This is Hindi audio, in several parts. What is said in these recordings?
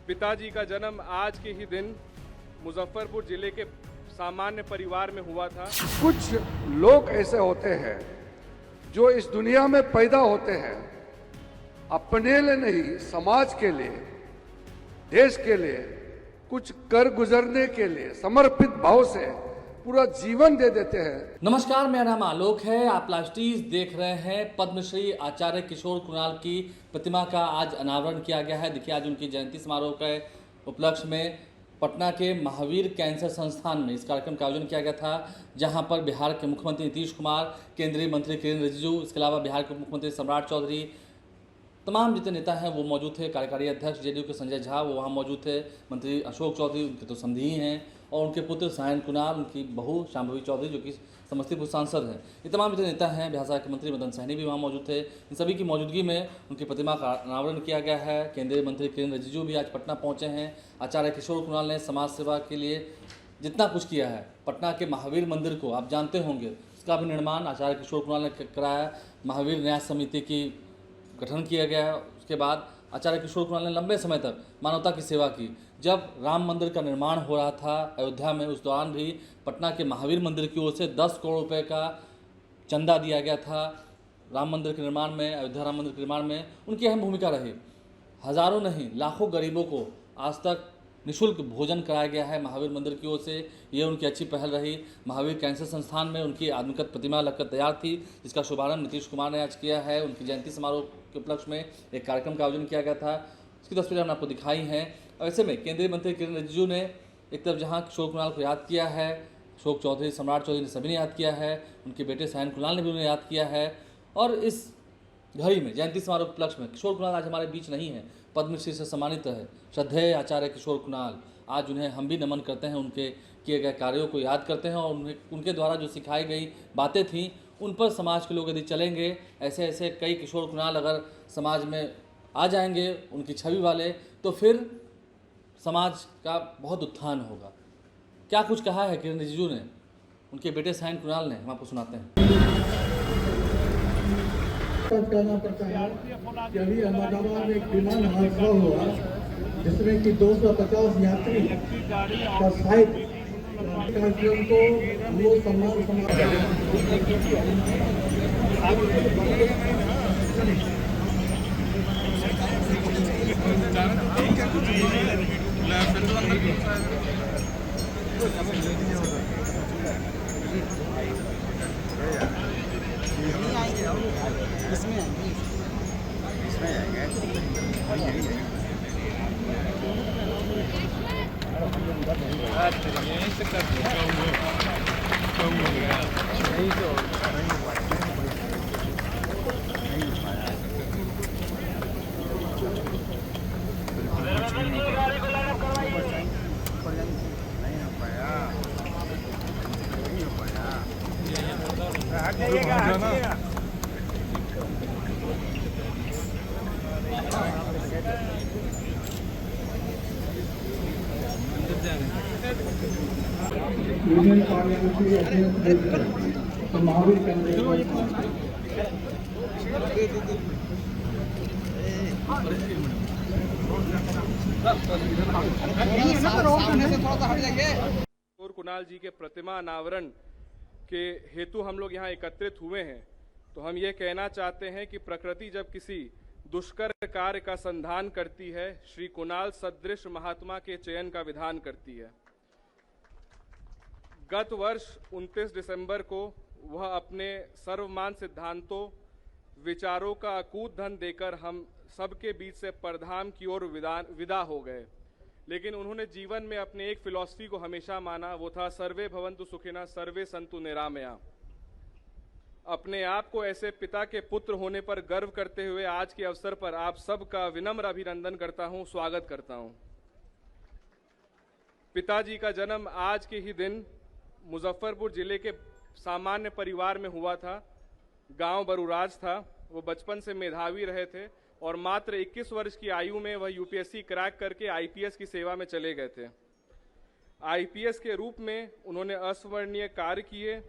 पिताजी का जन्म आज के ही दिन मुजफ्फरपुर जिले के सामान्य परिवार में हुआ था। कुछ लोग ऐसे होते हैं जो इस दुनिया में पैदा होते हैं अपने लिए नहीं, समाज के लिए, देश के लिए कुछ कर गुजरने के लिए समर्पित भाव से पूरा जीवन दे देते हैं। नमस्कार, मेरा नाम आलोक है। आप लास्टीज देख रहे हैं। पद्मश्री आचार्य किशोर कुणाल की प्रतिमा का आज अनावरण किया गया है। देखिए, आज उनकी जयंती समारोह के उपलक्ष्य में पटना के महावीर कैंसर संस्थान में इस कार्यक्रम का आयोजन किया गया था, जहां पर बिहार के मुख्यमंत्री नीतीश कुमार, केंद्रीय मंत्री किरेन रिजिजू, इसके अलावा बिहार के मुख्यमंत्री सम्राट चौधरी, तमाम जितने नेता हैं वो मौजूद थे। कार्यकारी अध्यक्ष जेडीयू के संजय झा वो वहाँ मौजूद थे। मंत्री अशोक चौधरी, उनके तो समधी ही हैं, और उनके पुत्र सायन कुणाल, उनकी बहू शांभवी चौधरी जो कि समस्तीपुर सांसद हैं। ये तमाम जितने नेता हैं, बिहार के मंत्री मदन सहनी भी वहाँ मौजूद थे। इन सभी की मौजूदगी में उनकी प्रतिमा का अनावरण किया गया है। केंद्रीय मंत्री किरेन रिजिजू भी आज पटना पहुँचे हैं। आचार्य किशोर कुणाल ने समाज सेवा के लिए जितना कुछ किया है, पटना के महावीर मंदिर को आप जानते होंगे, उसका भी निर्माण आचार्य किशोर कुणाल ने कराया। महावीर न्यास समिति की गठन किया गया है। उसके बाद आचार्य किशोर कुणाल ने लंबे समय तक मानवता की सेवा की। जब राम मंदिर का निर्माण हो रहा था अयोध्या में, उस दौरान भी पटना के महावीर मंदिर की ओर से 10 करोड़ रुपए का चंदा दिया गया था राम मंदिर के निर्माण में। अयोध्या राम मंदिर के निर्माण में उनकी अहम भूमिका रही। हज़ारों नहीं, लाखों गरीबों को आज तक निःशुल्क भोजन कराया गया है महावीर मंदिर की ओर से। ये उनकी अच्छी पहल रही। महावीर कैंसर संस्थान में उनकी आत्मगत प्रतिमा लगकर तैयार थी, जिसका शुभारंभ नीतीश कुमार ने आज किया है। उनकी जयंती समारोह के उपलक्ष्य में एक कार्यक्रम का आयोजन किया गया था, इसकी तस्वीरें हमने आपको दिखाई हैं। और ऐसे में केंद्रीय मंत्री किरेन रिजिजू ने एक तरफ जहाँ किशोर कुणाल को याद किया है, अशोक चौधरी, सम्राट चौधरी ने सभी ने याद किया है, उनके बेटे सायन कुणाल ने भी उन्हें याद किया है। और इस घड़ी में जयंती समारोह के उपलक्ष्य में किशोर कुणाल आज हमारे बीच नहीं है, पद्मश्री से सम्मानित है श्रद्धेय आचार्य किशोर कुणाल। आज उन्हें हम भी नमन करते हैं, उनके किए गए कार्यों को याद करते हैं, और उनके द्वारा जो सिखाई गई बातें थीं उन पर समाज के लोग यदि चलेंगे, ऐसे ऐसे कई किशोर कुणाल अगर समाज में आ जाएंगे उनकी छवि वाले, तो फिर समाज का बहुत उत्थान होगा। क्या कुछ कहा है किरेन रिजिजू ने, उनके बेटे सायन कुणाल ने, हम आपको सुनाते हैं। कहना पड़ता है कि अभी अहमदाबाद में एक विमान हादसा हुआ जिसमें कि 250 यात्री का शायद कार्यक्रम को वो सम्मान यूनियन पार्लियामेंट्री अध्यक्ष तो महावीर किशोर कुणाल जी के प्रतिमा अनावरण के हेतु हम लोग यहाँ एकत्रित हुए हैं, तो हम ये कहना चाहते हैं कि प्रकृति जब किसी दुष्कर कार्य का संधान करती है, श्री कुणाल सदृश महात्मा के चयन का विधान करती है। गत वर्ष 29 दिसंबर को वह अपने सर्वमान सिद्धांतों, विचारों का अकूत धन देकर हम सबके बीच से परधाम की ओर विदा हो गए। लेकिन उन्होंने जीवन में अपने एक फिलॉसफी को हमेशा माना, वो था सर्वे भवन्तु सुखिनः सर्वे सन्तु निरामया। अपने आप को ऐसे पिता के पुत्र होने पर गर्व करते हुए आज के अवसर पर आप सबका विनम्र अभिनंदन करता हूं, स्वागत करता हूं। पिताजी का जन्म आज के ही दिन मुजफ्फरपुर जिले के सामान्य परिवार में हुआ था। गांव बरूराज था। वो बचपन से मेधावी रहे थे और मात्र 21 वर्ष की आयु में वह यूपीएससी क्रैक करके आईपीएस की सेवा में चले गए थे। आईपीएस के रूप में उन्होंने अस्वर्णीय कार्य किए।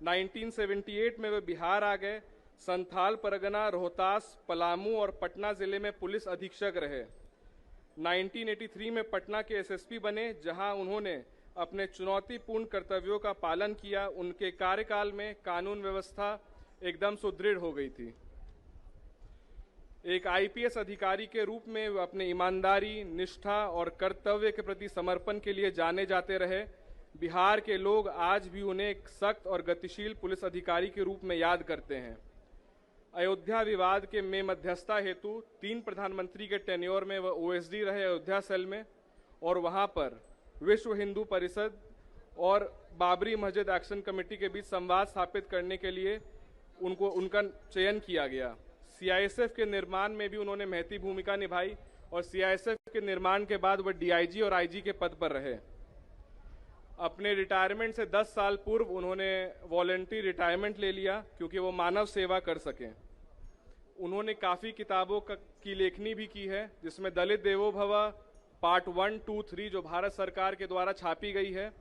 1978 में वे बिहार आ गए। संथाल परगना, रोहतास, पलामू और पटना जिले में पुलिस अधीक्षक रहे। 1983 में पटना के एसएसपी बने, जहां उन्होंने अपने चुनौतीपूर्ण कर्तव्यों का पालन किया। उनके कार्यकाल में कानून व्यवस्था एकदम सुदृढ़ हो गई थी। एक आईपीएस अधिकारी के रूप में वे अपने ईमानदारी, निष्ठा और कर्तव्य के प्रति समर्पण के लिए जाने जाते रहे। बिहार के लोग आज भी उन्हें एक सख्त और गतिशील पुलिस अधिकारी के रूप में याद करते हैं। अयोध्या विवाद के में मध्यस्थता हेतु 3 प्रधानमंत्री के टेन्योर में वह ओएसडी रहे अयोध्या सेल में, और वहां पर विश्व हिंदू परिषद और बाबरी मस्जिद एक्शन कमेटी के बीच संवाद स्थापित करने के लिए उनका चयन किया गया। सीआईएसएफ के निर्माण में भी उन्होंने महती भूमिका निभाई और सीआईएसएफ के निर्माण के बाद वह डीआईजी और आईजी के पद पर रहे। अपने रिटायरमेंट से 10 साल पूर्व उन्होंने वॉलंटरी रिटायरमेंट ले लिया क्योंकि वो मानव सेवा कर सकें। उन्होंने काफ़ी किताबों की लेखनी भी की है, जिसमें दलित देवो भव पार्ट 1, 2, 3 जो भारत सरकार के द्वारा छापी गई है।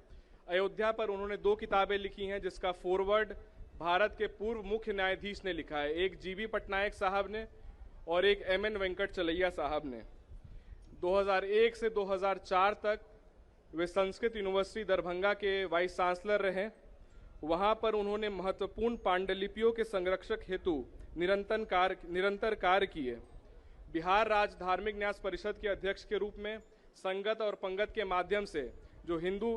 अयोध्या पर उन्होंने 2 किताबें लिखी हैं, जिसका फॉरवर्ड भारत के पूर्व मुख्य न्यायाधीश ने लिखा है, एक जीबी पटनायक साहब ने और एक एमएन वेंकटचलैया साहब ने। 2001 से 2004 तक वे संस्कृत यूनिवर्सिटी दरभंगा के वाइस चांसलर रहे। वहां पर उन्होंने महत्वपूर्ण पांडुलिपियों के संरक्षक हेतु निरंतर कार्य किए। बिहार राज्य धार्मिक न्यास परिषद के अध्यक्ष के रूप में संगत और पंगत के माध्यम से जो हिंदू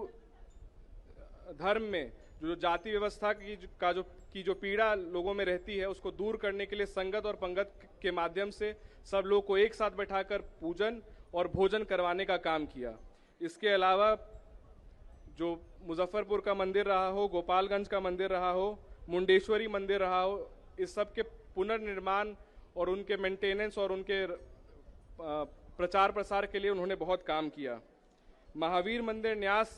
धर्म में जो जाति व्यवस्था की जो पीड़ा लोगों में रहती है, उसको दूर करने के लिए संगत और पंगत के माध्यम से सब लोग को एक साथ बैठाकर पूजन और भोजन करवाने का काम किया। इसके अलावा जो मुजफ्फरपुर का मंदिर रहा हो, गोपालगंज का मंदिर रहा हो, मुंडेश्वरी मंदिर रहा हो, इस सब के पुनर्निर्माण और उनके मेंटेनेंस और उनके प्रचार प्रसार के लिए उन्होंने बहुत काम किया। महावीर मंदिर न्यास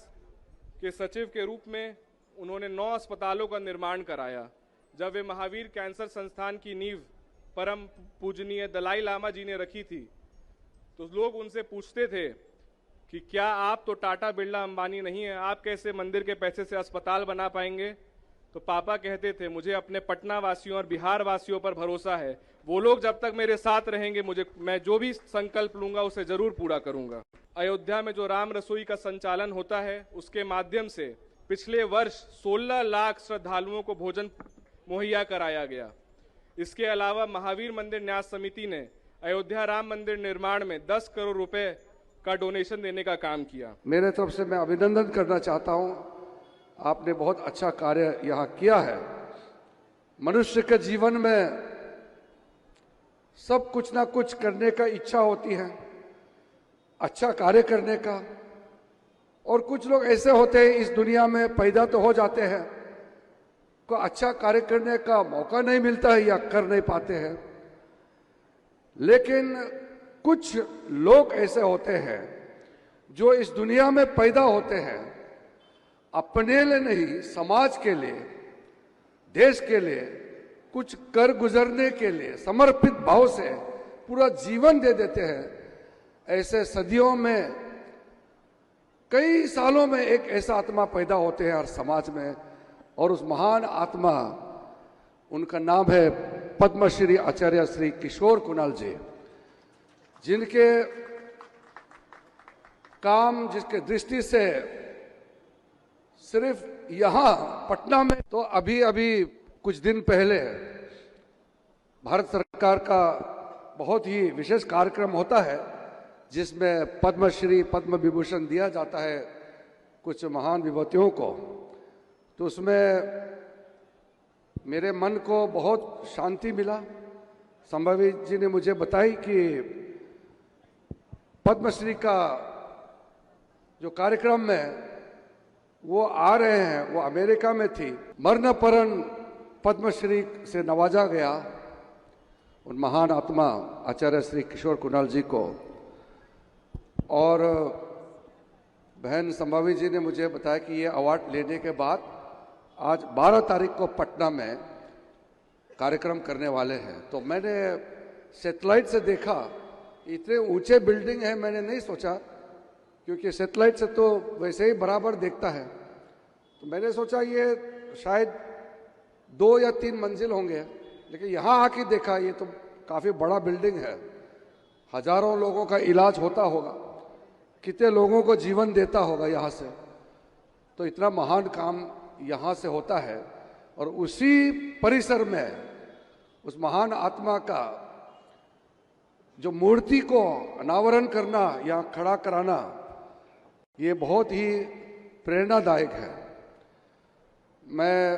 के सचिव के रूप में उन्होंने 9 अस्पतालों का निर्माण कराया। जब वे महावीर कैंसर संस्थान की नींव परम पूजनीय दलाई लामा जी ने रखी थी, तो लोग उनसे पूछते थे कि क्या आप तो टाटा बिरला अंबानी नहीं है, आप कैसे मंदिर के पैसे से अस्पताल बना पाएंगे? तो पापा कहते थे, मुझे अपने पटना वासियों और बिहार वासियों पर भरोसा है, वो लोग जब तक मेरे साथ रहेंगे मैं जो भी संकल्प लूंगा उसे जरूर पूरा करूंगा। अयोध्या में जो राम रसोई का संचालन होता है, उसके माध्यम से पिछले वर्ष 16 लाख श्रद्धालुओं को भोजन मुहैया कराया गया। इसके अलावा महावीर मंदिर न्यास समिति ने अयोध्या राम मंदिर निर्माण में 10 करोड़ रुपए का डोनेशन देने का काम किया। मेरे तरफ से मैं अभिनंदन करना चाहता हूं, आपने बहुत अच्छा कार्य यहाँ किया है। मनुष्य के जीवन में सब कुछ ना कुछ करने का इच्छा होती है, अच्छा कार्य करने का, और कुछ लोग ऐसे होते हैं इस दुनिया में पैदा तो हो जाते हैं, को अच्छा कार्य करने का मौका नहीं मिलता है या कर नहीं पाते हैं। लेकिन कुछ लोग ऐसे होते हैं जो इस दुनिया में पैदा होते हैं अपने लिए नहीं, समाज के लिए, देश के लिए कुछ कर गुजरने के लिए समर्पित भाव से पूरा जीवन दे देते हैं। ऐसे सदियों में कई सालों में एक ऐसा आत्मा पैदा होते हैं हर समाज में, और उस महान आत्मा, उनका नाम है पद्मश्री आचार्य श्री किशोर कुणाल जी, जिनके काम, जिसके दृष्टि से सिर्फ यहाँ पटना में तो अभी कुछ दिन पहले भारत सरकार का बहुत ही विशेष कार्यक्रम होता है जिसमें पद्मश्री पद्म विभूषण दिया जाता है कुछ महान विभूतियों को। तो उसमें मेरे मन को बहुत शांति मिला। संभावी जी ने मुझे बताई कि पद्मश्री का जो कार्यक्रम में वो आ रहे हैं, वो अमेरिका में थी। मरणोपरांत पद्मश्री से नवाजा गया उन महान आत्मा आचार्य श्री किशोर कुणाल जी को। और बहन संभावी जी ने मुझे बताया कि ये अवार्ड लेने के बाद आज 12 तारीख को पटना में कार्यक्रम करने वाले हैं। तो मैंने सैटेलाइट से देखा, इतने ऊंचे बिल्डिंग है, मैंने नहीं सोचा, क्योंकि सैटेलाइट से तो वैसे ही बराबर देखता है। तो मैंने सोचा ये शायद 2 या 3 मंजिल होंगे, लेकिन यहाँ आके देखा ये तो काफ़ी बड़ा बिल्डिंग है। हजारों लोगों का इलाज होता होगा, कितने लोगों को जीवन देता होगा यहाँ से। तो इतना महान काम यहाँ से होता है और उसी परिसर में उस महान आत्मा का जो मूर्ति को अनावरण करना या खड़ा कराना, ये बहुत ही प्रेरणादायक है। मैं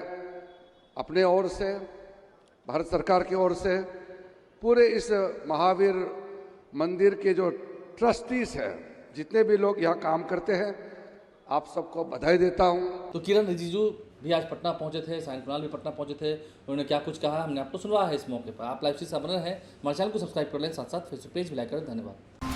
अपने ओर से, भारत सरकार की ओर से, पूरे इस महावीर मंदिर के जो ट्रस्टीज हैं, जितने भी लोग यहाँ काम करते हैं, आप सबको बधाई देता हूँ। तो किरण रिजिजू भी आज पटना पहुंचे थे, साइंस कुणाल भी पटना पहुंचे थे। उन्होंने क्या कुछ कहा हमने आपको सुनवाया है इस मौके पर। आप लाइव से बने हैं, हमारे चैनल को सब्सक्राइब कर लें, साथ साथ फेसबुक पेज भी लाइक करें। धन्यवाद।